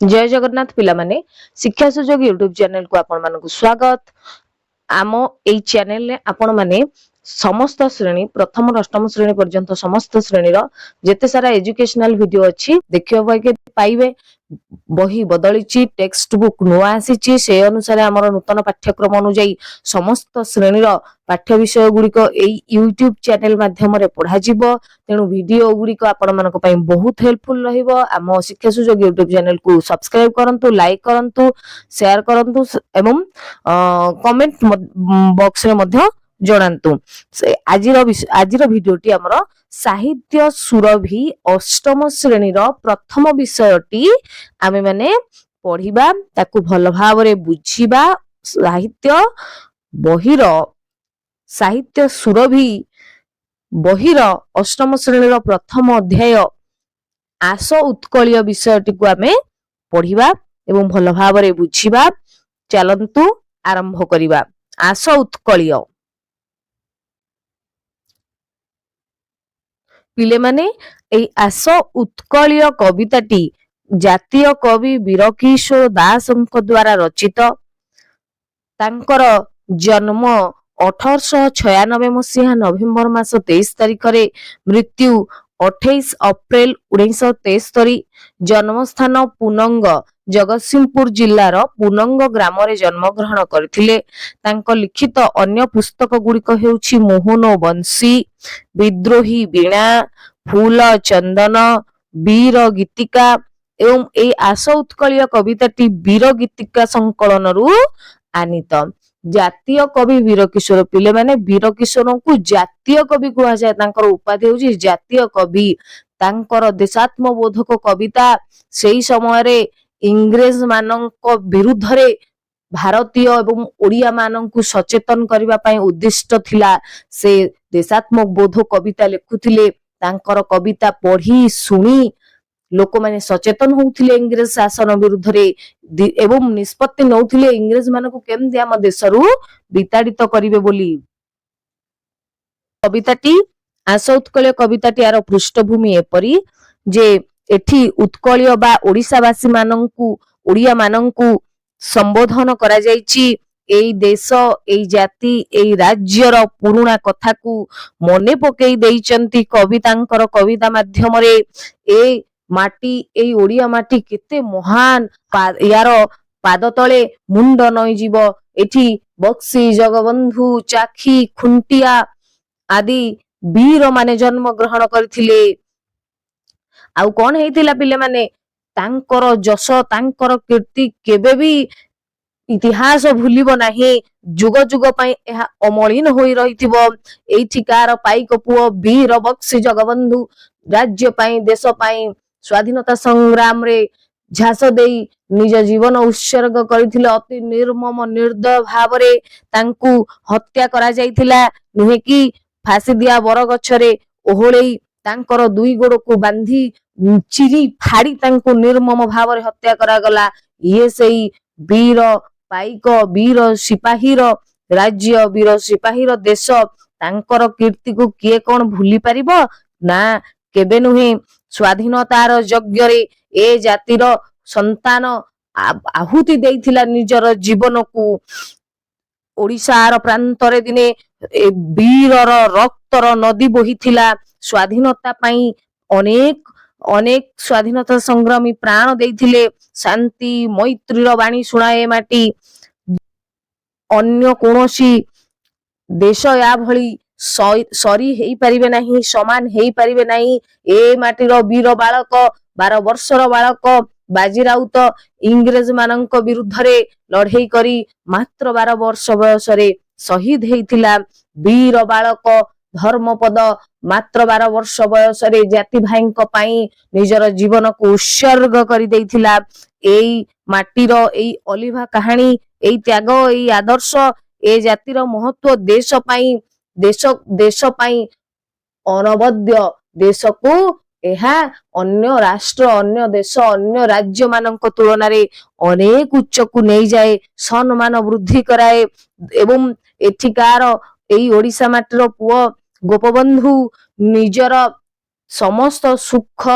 जय जगन्नाथ पिला माने शिक्षा सुजोग यूट्यूब चैनल को आपण मानकु स्वागत। आम ए चैनल रे आपण माने समस्त श्रेणी प्रथम अष्टम श्रेणी पर्यंत समस्त श्रेणी जेते सारा एजुकेशनल वीडियो अछि देखियो पाइबे। बही बदली टेक्स्ट बुक नुआ आसी से अनुसार आमर नूतन पाठ्यक्रम अनुଯାयी समस्त श्रेणीर पाठ्य विषय गुड़िक यूट्यूब चैनल माध्यम पढ़ा तेणु वीडियो गुड़िक आपण मानक पई बहुत हेल्पफुल रहिबो। आम शिक्षा सुजोग यूट्यूब चैनल को सब्सक्राइब करंतु, लाइक करंतु, शेयर करंतु एवं कमेंट बॉक्स रे मध्य जणांतु। आजिर वीडियोटी हमर साहित्य सुरभि अष्टम श्रेणीर प्रथम विषयटी आमे माने पढ़िबा, ताकू भल भावरे बुझिबा। साहित्य सुरभि बहिर अष्टम श्रेणीर प्रथम अध्याय आस उत्कलीय विषयटी को आमे पढ़िबा एवं भल भावरे बुझिबा। चलंतु आरंभ करिबा। आस उत्कलीय पिले माने एई आस उत्कलीय कविताटी जातीय कवि वीरकिशोर दासଙ୍କ द्वारा रचित। तांकर जन्म 1896 मसीहा नवेम्बर मास 23 तारिख रे, मृत्यु 28 अप्रैल 1973। जन्म स्थान पुनंग, जगतसिंहपुर जिल्लार पुनंग ग्राम रे जन्म ग्रहण करथिले। तांको लिखित अन्य पुस्तक गुड़िक हेउछि मोहन बंशी, विद्रोही वीणा, फूल चंदन, वीर गीतिका एवं ए आस उत्कलीय कविताटी वीर गीतिका संकलन रु आनीत। जातीय कवि वीरकिशोर पिले माने वीरकिशोर को जातीय कवि कहा जाए। तांकर उपाधि होछि जातीय कवि। तांकर देशात्मबोधक कविता सेही समय रे इंग्रेज मानक विरुद्ध रे भारतीय एवं ओडिया माननकु सचेतन करबा पई उद्दिष्ट थिला। से देशात्मबोध कविता लिखुथिले। तांकर कविता पढ़ी सुनी लोक माने सचेतन होउथिले इंग्रेज शासन विरुद्ध रे एवं निष्पत्ति नौथिले इंग्रेज मानकु केमदि हम देशरु विताड़ित करिवे बोली। कविताटी आस उत्कलीय कविताटी आर पृष्ठभूमि एपरी जे एठी उत्कलीय बा ओडिसावासी माननकु ओडिया माननकु संबोधन करा जायछि। एई देश, एई जाति, एई राज्यर पुरुणा कथा को मने पकेई देइचंती कवि तांकर कविता माध्यम रे। ए माटी, एई ओडिया माटी केते महान, यार पाद तले मुंड नई जीव। एठी बक्सी, जगबंधु, चाखी, खुंटिया आदि वीर माने जन्म ग्रहण करथिले। आउ कोन हेतिला पिले माने तांकर जस, तांकर कीर्ति केबे भी इतिहास भूलिब नाही। जुग जुग पई एहा अमलिन होई रहिथिबो। एठिकार पाइक पुओ वीर बक्सी जगबंधु राज्य पई, देश पई स्वाधीनता संग्राम रे झांस देई निज जीवन उत्सर्ग करथिले। अति निर्मम निर्दय भाव रे तांकू हत्या करा जायथिला। नुहे कि फांसी दिया बर गछरे ओहोळेई तांकर दुई गोड़ को बांधी चिरी फाड़ी तांकू निर्मम भाव रे हत्या करा गला। ये सेई वीर पाइक, वीर सिपाहीर राज्य, वीर सिपाहीर देश। तांकर कीर्ति को किए कोन भूली परिबो ना, केबे नुहे। स्वाधीनतार यज्ञ रे ए जातिर संतान आहुति देइथिला निजर जीवन को। ओडिशार प्रांतरे दिने वीरर रक्तर नदी बोहिथिला। स्वाधीनता पई अनेक अनेक स्वाधीनता संग्रामी प्राण देइथिले। शांति मैत्रीर बाणी सुनाए माटी। अन्य कोनोसी देश या भली सरी हेई परिबे नाही, समान हेई परिबे नाही। ए माटीर वीर बालक, 12 वर्षर बालक बाजीराउत इंग्रेज मानक विरुद्ध रे लड़ाई करी मात्र 12 वर्ष बयस रे शहीद हेइथिला। वीर बालक धर्मपद मात्र 12 वर्ष बयस रे जाति भाईक पई निजर जीवन को उत्सर्ग करि देइथिला। एई माटीर एई अलिभा कहानी, एई त्याग, एई आदर्श, ए जातिर महत्व देश पई, देश पई अनवद्य। देश को एहा अन्य राष्ट्र, अन्य देश, अन्य राज्य मानक तुलना रे अनेक उच्च को नहीं जाए, सम्मान वृद्धि कराए। एवं एठिकार एई ओडिसा माटीर पुओ गोपबंधु निजर समस्त सुख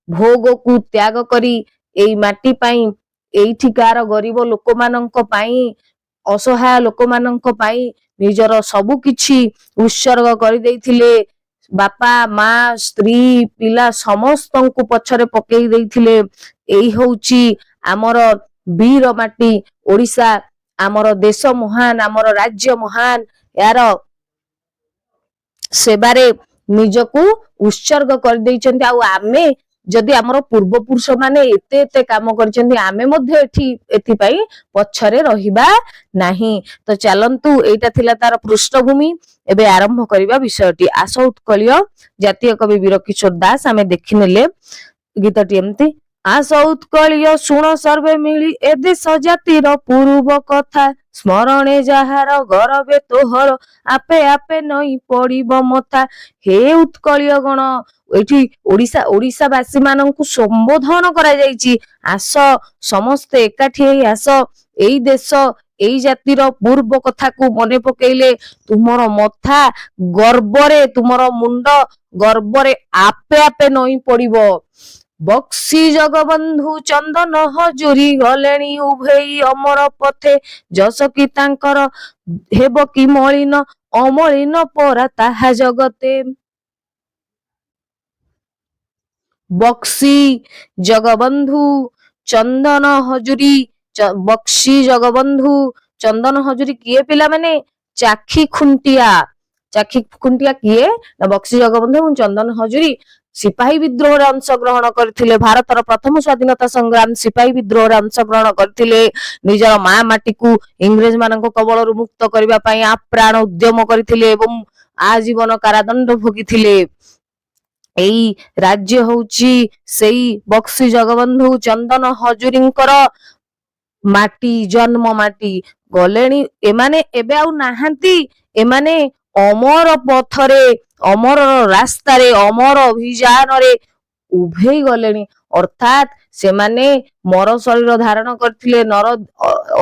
भोग को त्याग करी ଏଇ ମାଟି ପାଇଁ, ଏଇଠିକାର ଗରିବ ଲୋକମାନଙ୍କ ପାଇଁ, ଅସହାୟ ଲୋକମାନଙ୍କ ପାଇଁ ନିଜର ସବୁ କିଛି ଉତ୍ସର୍ଗ କରିଦେଇଥିଲେ। ବାପା ମା ସ୍ତ୍ରୀ ପିଲା ସମସ୍ତଙ୍କୁ ପଛରେ ପକେଇ ଦେଇଥିଲେ। ଏଇ ହଉଛି ଆମର ବୀର ମାଟି ଓଡିଶା। ଆମର ଦେଶ ମହାନ, ଆମର ରାଜ୍ୟ ମହାନ, ଏହାର ସେବାରେ ନିଜକୁ ଉତ୍ସର୍ଗ କରିଦେଇଛନ୍ତି। ଆଉ ଆମେ ଯଦି ଆମର ପୂର୍ବପୁରୁଷ ମାନେ ଏତେ ଏତେ କାମ କରିଛନ୍ତି, ଆମେ ମଧ୍ୟ ଏଥିପାଇଁ ପଛରେ ରହିବା ନାହିଁ। ତ ଚାଲନ୍ତୁ, ଏଇଟା ଥିଲା ତାର ପୃଷ୍ଠଭୂମି। ଏବେ ଆରମ୍ଭ କରିବା ବିଷୟଟି। ଆସ ଉତ୍କଳୀୟ ଜାତୀୟ କବି ବୀରକିଶୋର ଦାସ ଆମେ ଦେଖିନେଲେ। ଗୀତଟି ଏମିତି। ଆସ ଉତ୍କଳୀୟ ଶୁଣ ସର୍ବେ ମିଳି ଏ ଦେଶ ଜାତିର ପୂର୍ବ କଥା, ସ୍ମରଣେ ଯାହାର ଗରବେ ତୋହର, ଆପେ ଆପେ ନଈ ପଡିବ ମଥା। ହେ ଉତ୍କଳୀୟ ଗଣ, ଏଠି ଓଡିଶାବାସୀ ମାନଙ୍କୁ ସମ୍ବୋଧନ କରାଯାଇଛି। ଆସ ସମସ୍ତେ ଏକାଠି ହେଇ ଆସ, ଏଇ ଦେଶ ଏଇ ଜାତିର ପୂର୍ବ କଥାକୁ ମନେ ପକେଇଲେ ତୁମର ମଥା ଗର୍ବରେ, ତୁମର ମୁଣ୍ଡ ଗର୍ବରେ ଆପେ ଆପେ ନଈ ପଡିବ। ବକ୍ସି ଜଗବନ୍ଧୁ ଚନ୍ଦନ ହଜୁରୀ ଗଲେଣି ଉଭେଇ ଅମର ପଥେ, ଯଶ କି ତାଙ୍କର ହେବ କି ମଳିନ, ଅମଳିନ ପରା ତାହା ଜଗତେ। ବକ୍ସି ଜଗବନ୍ଧୁ ଚନ୍ଦନ ହଜୁରୀ, ବକ୍ସି ଜଗବନ୍ଧୁ ଚନ୍ଦନ ହଜୁରୀ କିଏ ପିଲାମାନେ? ଚାଖି ଖୁଣ୍ଟିଆ। ଚାଖି ଖୁଣ୍ଟିଆ କିଏ? ନା ବକ୍ସି ଜଗବନ୍ଧୁ ଏବଂ ଚନ୍ଦନ ହଜୁରୀ ସିପାହୀ ବିଦ୍ରୋହରେ ଅଂଶଗ୍ରହଣ କରିଥିଲେ। ଭାରତର ପ୍ରଥମ ସ୍ୱାଧୀନତା ସଂଗ୍ରାମ ସିପାହୀ ବିଦ୍ରୋହରେ ଅଂଶଗ୍ରହଣ କରିଥିଲେ। ନିଜର ମା ମାଟିକୁ ଇଂରେଜ ମାନଙ୍କ କବଳରୁ ମୁକ୍ତ କରିବା ପାଇଁ ଆପ୍ରାଣ ଉଦ୍ୟମ କରିଥିଲେ ଏବଂ ଆଜୀବନ କାରାଦଣ୍ଡ ଭୋଗିଥିଲେ। ଏଇ ରାଜ୍ୟ ହଉଛି ସେଇ ବକ୍ସି ଜଗବନ୍ଧୁ ଚନ୍ଦନ ହଜୁରୀଙ୍କର ମାଟି, ଜନ୍ମ ମାଟି। ଗଲେଣି ଏମାନେ, ଏବେ ଆଉ ନାହାନ୍ତି। ଏମାନେ ଅମର ପଥରେ, ଅମର ରାସ୍ତାରେ, ଅମର ଅଭିଯାନରେ ଉଭେଇ ଗଲେଣି। ଅର୍ଥାତ୍ ସେମାନେ ମର ଶରୀର ଧାରଣ କରିଥିଲେ।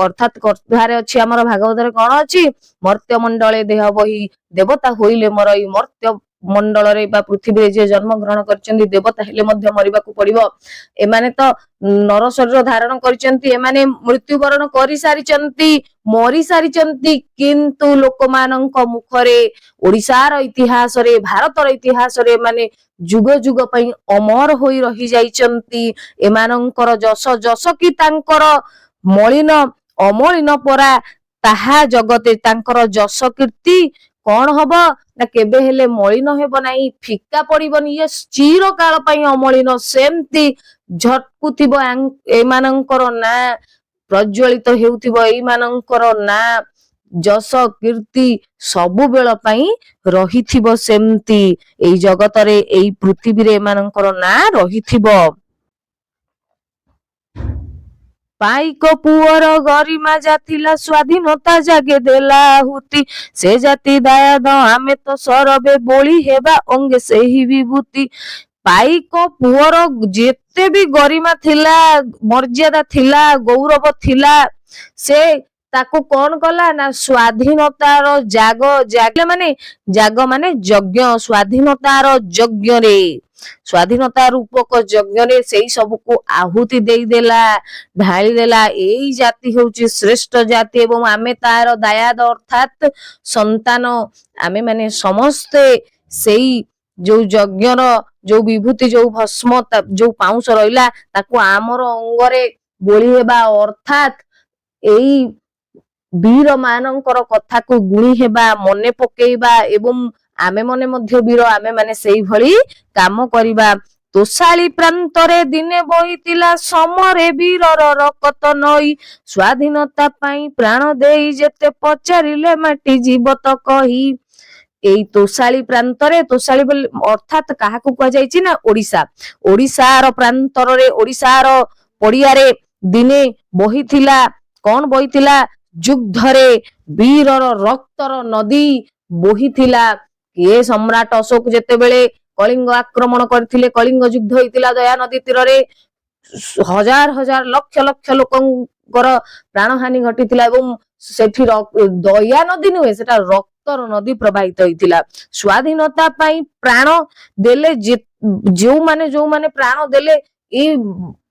ଅର୍ଥାତ୍ କଥାରେ ଅଛି, ଆମର ଭାଗବତରେ କଣ ଅଛି? ମର୍ତ୍ୟ ମଣ୍ଡଳେ ଦେହ ବହି ଦେବତା ହୋଇଲେ ମରଇ। ମର୍ତ୍ୟ ମଣ୍ଡଳରେ ବା ପୃଥିବୀରେ ଯିଏ ଜନ୍ମ ଗ୍ରହଣ କରିଛନ୍ତି, ଦେବତା ହେଲେ ମଧ୍ୟ ମରିବାକୁ ପଡିବ। ଏମାନେ ତ ନର ଶରୀର ଧାରଣ କରିଛନ୍ତି, ଏମାନେ ମୃତ୍ୟୁବରଣ କରିସାରିଛନ୍ତି, ମରିସାରିଛନ୍ତି। କିନ୍ତୁ ଲୋକମାନଙ୍କ ମୁଖରେ, ଓଡିଶାର ଇତିହାସରେ, ଭାରତର ଇତିହାସରେ ଏମାନେ ଯୁଗ ଯୁଗ ପାଇଁ ଅମର ହୋଇ ରହି ଯାଇଛନ୍ତି। ଏମାନଙ୍କର ଯଶ କି ତାଙ୍କର ମଳିନ, ଅମଳିନ ପରା ତାହା ଜଗତେ। ତାଙ୍କର ଯଶ କୀର୍ତ୍ତି କଣ ହବ ନା କେବେ ହେଲେ ମଳିନ ହେବ ନାହିଁ, ଫିକା ପଡିବନି। ଇଏ ଚିରକାଳ ପାଇଁ ଅମଳିନ। ସେମିତି ଝଟକୁଥିବ ଏମାନଙ୍କର ନାଁ, ପ୍ରଜ୍ୱଳିତ ହେଉଥିବ ଏଇମାନଙ୍କର ନାଁ, ଯଶ କୀର୍ତ୍ତି ସବୁବେଳ ପାଇଁ ରହିଥିବ। ସେମିତି ଏଇ ଜଗତରେ, ଏଇ ପୃଥିବୀରେ ଏମାନଙ୍କର ନାଁ ରହିଥିବ। ପାଇକ ପୁଅର ଗରିମା ଜାଥିଲା, ସ୍ୱାଧୀନତା ଜାଗେ ଦେଲା ଆହୁତି, ସେ ଜାତି ଦାୟାଦ ଆମେ ତ ସରବେ, ବୋଳି ହେବା ଅଙ୍ଗେ ସେହି ବିଭୂତି। ପାଇକ ପୁଅର ଯେତେ ବି ଗରିମା ଥିଲା, ମର୍ଯ୍ୟାଦା ଥିଲା, ଗୌରବ ଥିଲା, ସେ ତାକୁ କଣ କଲା ନା ସ୍ୱାଧୀନତାର ଜାଗ ମାନେ ଯଜ୍ଞ, ସ୍ୱାଧୀନତାର ଯଜ୍ଞରେ, ସ୍ୱାଧୀନତା ରୂପକ ଯଜ୍ଞରେ ସେଇ ସବୁକୁ ଆହୁତି ଦେଇଦେଲା, ଢାଳିଦେଲା। ଏଇ ଜାତି ହଉଛି ଶ୍ରେଷ୍ଠ ଜାତି ଏବଂ ଆମେ ତାର ଦାୟାଦ ଅର୍ଥାତ୍ ସନ୍ତାନ। ଆମେ ମାନେ ସମସ୍ତେ ସେଇ ଯୋଉ ଯଜ୍ଞର ଯୋଉ ବିଭୂତି, ଯୋଉ ଭସ୍ମ, ଯୋଉ ପାଉଁଶ ରହିଲା, ତାକୁ ଆମର ଅଙ୍ଗରେ ବୋଳି ହେବା ଅର୍ଥାତ୍ ଏଇ ବୀର ମାନଙ୍କର କଥାକୁ ଗୁଣି ହେବା, ମନେ ପକେଇବା ଏବଂ ଆମେ ମନେ ମଧ୍ୟ ବୀର, ଆମେ ମାନେ ସେଇଭଳି କାମ କରିବା। ତୋଷାଳି ପ୍ରାନ୍ତରେ ଦିନେ ବହିଥିଲା, ସମରେ ବୀରର ରକତ ନଈ, ସ୍ୱାଧୀନତା ପାଇଁ ପ୍ରାଣ ଦେଇ ଯେତେ ପଚାରିଲେ ମାଟି ଯିବ ତ କହି। ଏଇ ତୋଷାଳି ପ୍ରାନ୍ତରେ, ତୋଷାଳି ବୋଲି ଅର୍ଥାତ୍ କାହାକୁ କୁହାଯାଇଛି ନା ଓଡିଶା। ଓଡିଶାର ପ୍ରାନ୍ତରରେ, ଓଡିଶାର ପଡିଆରେ ଦିନେ ବହିଥିଲା, କଣ ବହିଥିଲା? ଯୁଦ୍ଧରେ ବୀରର ରକ୍ତର ନଦୀ ବୋହିଥିଲା। କିଏ? ସମ୍ରାଟ ଅଶୋକ ଯେତେବେଳେ କଳିଙ୍ଗ ଆକ୍ରମଣ କରିଥିଲେ, କଳିଙ୍ଗ ଯୁଦ୍ଧ ହେଇଥିଲା ଦୟା ନଦୀ ତୀରରେ, ହଜାର ହଜାର ଲକ୍ଷ ଲକ୍ଷ ଲୋକଙ୍କର ପ୍ରାଣହାନି ଘଟିଥିଲା ଏବଂ ସେଠି ଦୟା ନଦୀ ନୁହେଁ, ସେଟା ରକ୍ତର ନଦୀ ପ୍ରବାହିତ ହେଇଥିଲା। ସ୍ୱାଧୀନତା ପାଇଁ ପ୍ରାଣ ଦେଲେ, ଯୋଉମାନେ ପ୍ରାଣ ଦେଲେ, ଏଇ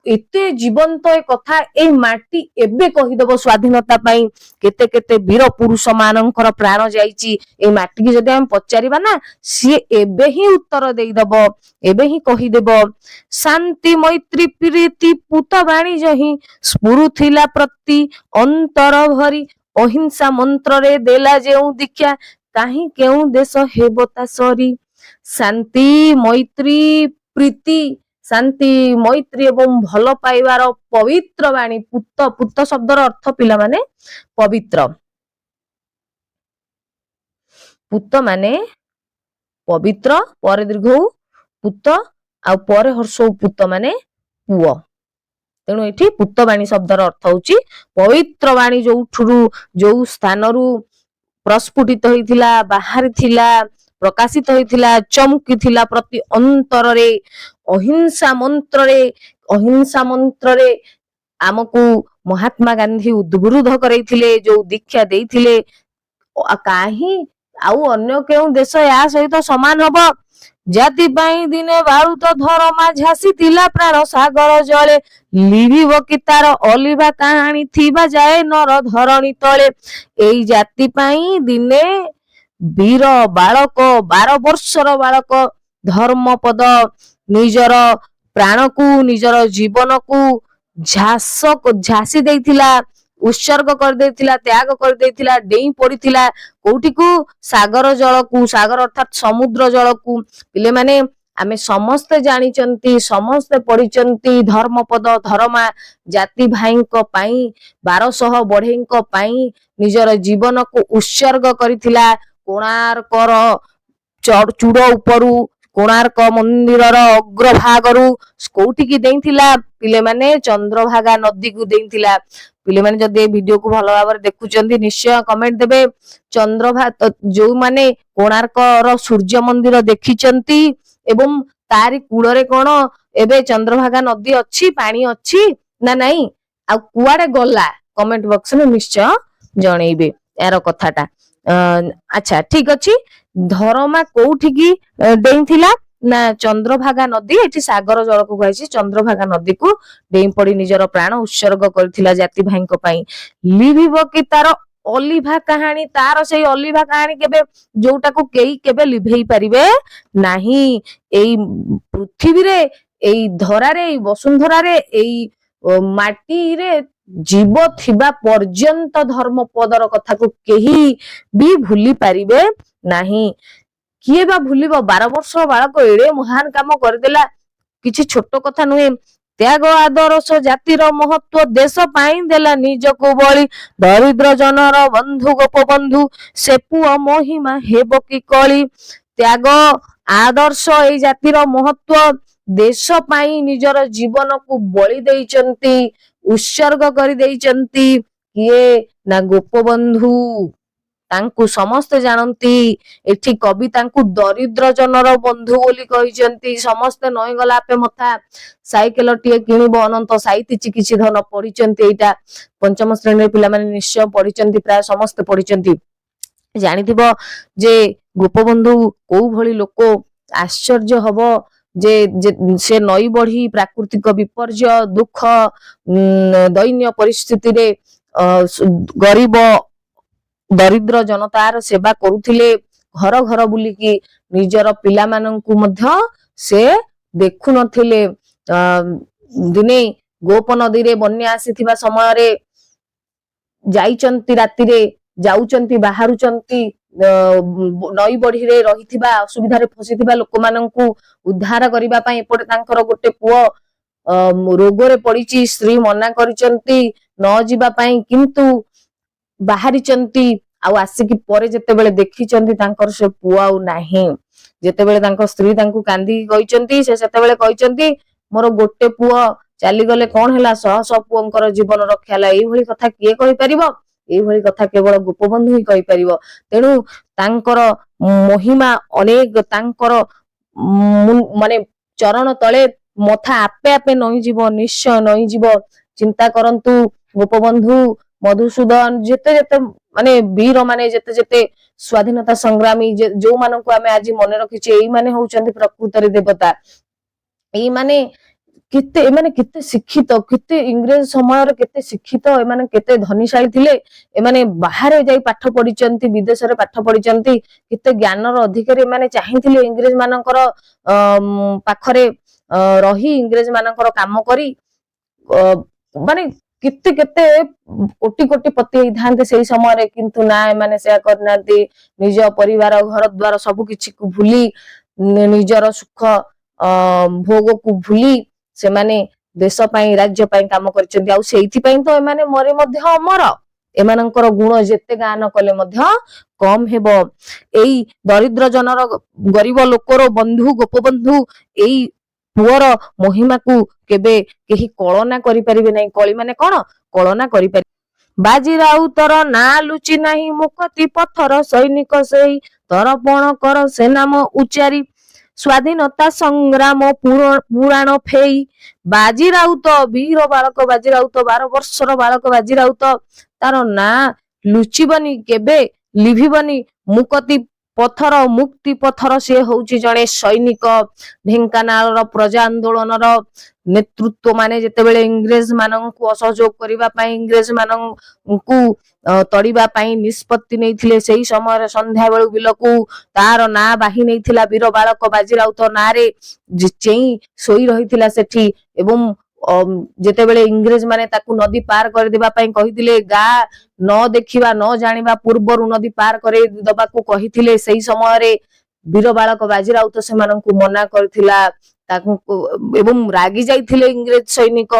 एते जीवंत ए कथा ए माटी एबे कहिदबो स्वाधीनता पई केते केते वीर पुरुष मानकर प्राण जाईची ए माटी की जदि हम पचारिबा ना सी एबे ही उत्तर देइदबो एबे ही कहिदेबो शांति मैत्री प्रीति पूत बाणी जही स्फुरुथिला प्रति अंतर भरी अहिंसा मंत्र रे देला जेउ दीक्षा काहे केउ देश हेबता सरी शांति मैत्री प्रीति शांति मैत्री एवं भल पाइबार पवित्र बाणी पूत पूत शब्दर अर्थ पिला माने पवित्र पूत माने पवित्र पर दीर्घ पूत आ पर हर्ष पूत माने पुओ तेणु एठी पूतवाणी शब्दर अर्थ होची पवित्र वाणी जो स्थानरू प्रस्फुटित होइथिला बाहर थिला प्रकाशित होइथिला चमकी थिला प्रति अंतर रे अहिंसा मंत्र रे आमको महात्मा गांधी उद्बुद्ध करैथिले जो दीक्षा देइथिले काहे आउ अन्य केउ देश या सहित समान हबो जाति पाई दिने बारुत धर्मा झासी थिला प्राण सागर जले लिभिब कि तार अलिभा कहानी थिबा जाए नर धरणी तले एई जाति पाई दिने वीर बालक 12 वर्षर बालक धर्म पद निजर प्राण को निजर जीवन को झासी देइथिला उत्सर्ग कर देइथिला त्याग कर देइथिला डेई पड़िथिला कोठी को सागर अर्थात समुद्र जल को पिले माने आमे समस्त जानिचंती समस्त पढ़िचंती धर्म पद धर्मा जाति भाई को पाई 1200 बढ़ई को पाई निजर जीवन को उत्सर्ग करिथिला कोणार्कर चूड़ उपरू कोणार्क मंदिरर अग्रभागरू कोठी की देइथिला पिले माने चंद्रभागा नदी को देइथिला पिले माने जदि वीडियो को भलो भाବରେ देखुचंती निश्चय कमेंट देबे चंद्रभागा जो माने कोणार्कर सूर्य मंदिर देखिचंती एवं तारी कूଳରେ कौन एबे चंद्रभागा नदी अच्छी पानी अच्छी ना नहीं आ कुआडे गला कमेंट बॉक्स में निश्चय जणैबे यार कथाटा अच्छा ठीक अछि धरमा कोठी की डेइथिला ना चंद्रभागा नदी एठी सागर जल को कहैछि चंद्रभागा नदी को डेई पड़ी निजर प्राण उत्सर्ग करथिला जाति भाई को पई लिभिब कि तार अलिभा कहानी तार से अलिभा कहानी केबे जोटा को केई केबे लिभेई परिबे नाही एई पृथ्वी रे एई धरा रे एई वसुंधरा रे एई माटी रे जीव थिबा पर्यंत धर्म पदर कथा को केही भी भूली परिबे नाही किए बा भूलिबो 12 वर्ष बालक एड़े महान काम करदेला किछि छोट कथा नुहे त्याग आदर्श जातिर महत्व देश पाई देला निज को बळी दरिद्र जनर बंधु गोपबंधु से पुआ महिमा हेब कि कली त्याग आदर्श ए जातिर महत्व देश पाई निजर जीवन को बळी देइचंती उत्सर्ग करि देइचंती किए ना गोपबंधु तांकु समस्त जानती एठी कवि तांकु दरिद्र जनर बंधु बोली कहिचंती समस्त नय गला पे मथा साइकेल टिए किनिबो अनंत साहित्य किछि धन पढिचंती एटा पंचम श्रेणी पिला माने निश्चय पढिचंती प्राय समस्त पढिचंती जानिथिबो जे गोपबंधु को भली लोक आश्चर्य हबो जे से नई बढ़ी प्राकृतिक विपर्य दुख दैन्य परिस्थिति रे गरीब दरिद्र जनतार सेवा करुथिले घर घर बुलिकी निजर पिला माननकु मध्य से देखु नथिले दिने गोप नदी रे बन्या आसीथिबा समय रे जाइचंती राति रे जाउचंती बाहरुचंती नई बढ़ी रे रहिथिबा असुविधा रे फसिथिबा लोक माननकु उद्धार करिबा पई एपटे तांकर गोटे पुओ रोग रे पड़िची स्त्री मना करिचंती न जिबा पई किंतु बाहरिचंती आउ आसिकी परे जेतेबेले देखिचंती तांकर से पुआ आउ नाही जेतेबेले तांकर स्त्री तांकु कांदी कहिचंती से सेतेबेले कहिचंती मोर गोटे पुआ चाली गले कोन हला सह सह पुओंकर जीवन रक्षाला एई भली कथा किए कहि परिबो एई भली कथा केवल गोपबंधु ही कहि परिबो तेनु तांकर महिमा अनेक तांकर माने चरण तळे मथा आपे आपे नई जीव निश्चय नई जीव चिंता करंतु गोपबंधु मधुसूदन जेते जेते माने वीर माने जेते जेते स्वाधीनता संग्रामी जो मानन को आमे आज मन रखिचे एई माने होउचंती प्रकृत रे देवता एई माने केते एमाने केते शिक्षित केते इंग्रेज समय केते शिक्षित एमाने केते धनीशाली थिले एमाने बाहर जाई पाठ पढिचंती विदेश रे पाठ पढिचंती केते ज्ञानर अधिकारी एमाने चाहिथिले इंग्रेज मानकर पाखरे रही इंग्रेज मानकर काम करी माने केते केते कोटी कोटी पति थांते सेही समय किंतु ना एमाने से करनांती निज परिवार घर द्वार सब किछि को भूली निजर सुख भोग को भूली से माने देश पाई राज्य पाई काम करचंती आ सेहिथि पाई तो एमाने मरे मध्य अमर एमानंकर गुण जेते गान कले मध्य कम हेबो एई दरिद्र जनर गरीब लोकर बंधु गोपबंधु एई पुअर महिमा को केबे केही कळना करि परिबे नै कळी माने कोन कळना करि परिबे बाजी राउतर ना लुचि नाही मुकति पत्थर सैनिक सेई तरपण कर से नाम उच्चारी स्वाधीनता संग्राम पुराण फेई बाजी राउत वीर बालक बाजी राउत 12 वर्षर बालक बाजी राउत तार ना लुचिबनी केबे लिभिबनी मुकति पथर मुक्ति पथर से होउची जणे सैनिक ढेंकानाल प्रजा आंदोलन नेतृत्व माने जेतेबेले इंग्रेज माननकु असहयोग करिबा पई इंग्रेज माननकु तड़िबा पई निष्पत्ति नैथिले सेही समय संध्या बेलु बिलकु तार ना बाही नैथिला वीर बालक बाजी राउत नारे चेई सोई रहिथिला सेठी एवं जेतेबेले इंग्रेज माने ताकू नदी पार कर देबा पई कहिथिले गा न देखिबा न जानिबा पूर्वरु नदी पार करे दबाकू कहिथिले सेही समय रे वीर बालक बाजी राउत से माननकु मना करथिला ताकू एवं रागी जाइथिले इंग्रेज सैनिक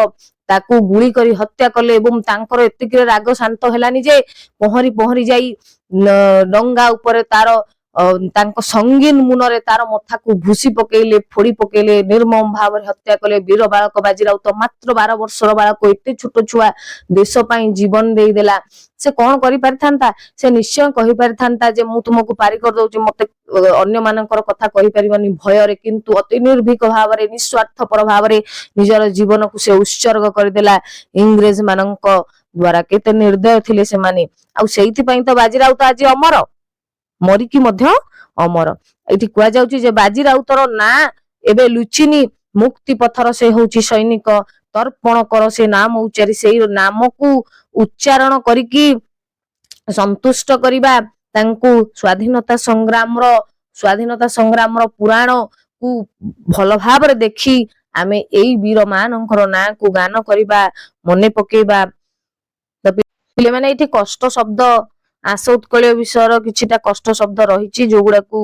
ताकू गुली करी हत्या कले एवं तांकर एतिके राग शांत हेलानी जे पहरी पहरी जाई डंगा ऊपर तार तांको संगीन मुनरे तार मथा को भूसी पकेले फोड़ी पकेले निर्मम भाव हत्या कले वीर बालक बाजी राउत मात्र 12 वर्षर बालक एते छोट छुआ देश पई जीवन देई देला से कोन करि परथांता से निश्चय कहि परथांता जे मु तुमको पारी कर दउची मते अन्य मानकर कथा कहि परिबनी भय रे किंतु अति निर्भीक भाव रे निस्वार्थपर भाव रे निजर जीवन को से उत्सर्ग कर देला इंग्रेज मानक द्वारा केते निर्दय थिले से माने आ सेहिथि पई तो बाजी राउत आज अमर मरिकी मध्य अमर एठी कुआ जाउची जे बाजी राउतर ना एबे लुचिनी मुक्ति पथर से होउची सैनिक तर्पण कर से नाम उच्चारी सेही नाम को उच्चारण करिकी संतुष्ट करिबा तांकू स्वाधीनता संग्राम रो पुराण को भल भाव रे देखी आमे एई वीर मानकर ना को गान करिबा मने पकेबा पिले माने एठी कष्ट शब्द आशा उत्कल विषय किछिटा कष्ट शब्द रही जो गुड़ा को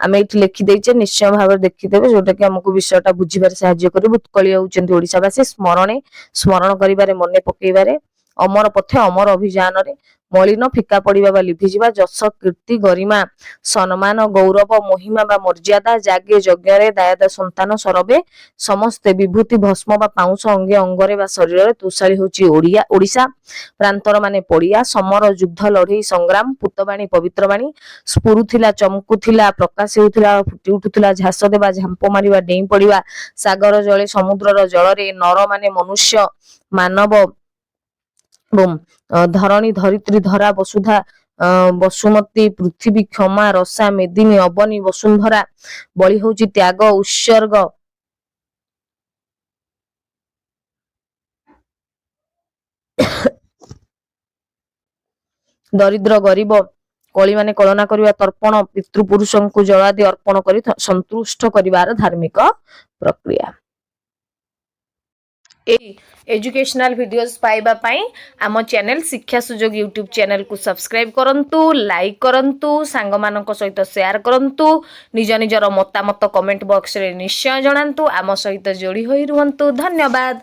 आम ये लिखि देचे निश्चय भाव देखिदेवे जोटा कि आमको विषयटा बुझीबार साहाय्य कर उत्कल होउचंती ओडिशावासी स्मरण करिबारे मने पकेइबारे अमर पथे अमर अभियान रे मलिन फिका पड़िबा बा लिभिजिबा जस कीर्ति गरिमा सम्मान गौरव महिमा बा मर्यादा जागे यज्ञ दायदा संतान सरबे समस्ते विभूति भस्म बा पाउंस अंगे अंगरे बा शरीर तुषारी होची ओडिशा प्रांतर माने पड़िया समर युद्ध लड़ई संग्राम पुतबाणी पवित्रबाणी स्फुरुथिला चमकुथिला प्रकाश हेउथिला फुटी उठुथिला झास देबा झांप मारिबा डेई पड़िबा सागर जले समुद्रर जलरे नर माने मनुष्य मानव धरणी धरित्री धरा वसुधा वसुमती पृथ्वी क्षमा रसा मेदिनी अबनी वसुंधरा बलि होची त्याग उत्सर्ग दरिद्र गरीब कली माने कलना करिवा तर्पण पितृपुरुषों को जलादि अर्पण करी संतुष्ट करिवार धार्मिक प्रक्रिया एजुकेशनल वीडियोस पाइबा पाई आम चैनल शिक्षा सुजोग यूट्यूब चैनल को सब्सक्राइब करंतु लाइक करंतु सांग मानक सहित शेयर करंतु निज निजर मतामत कमेंट बॉक्स रे निश्चय जणांतु आम सहित जोड़ी होई रुहंतु धन्यवाद।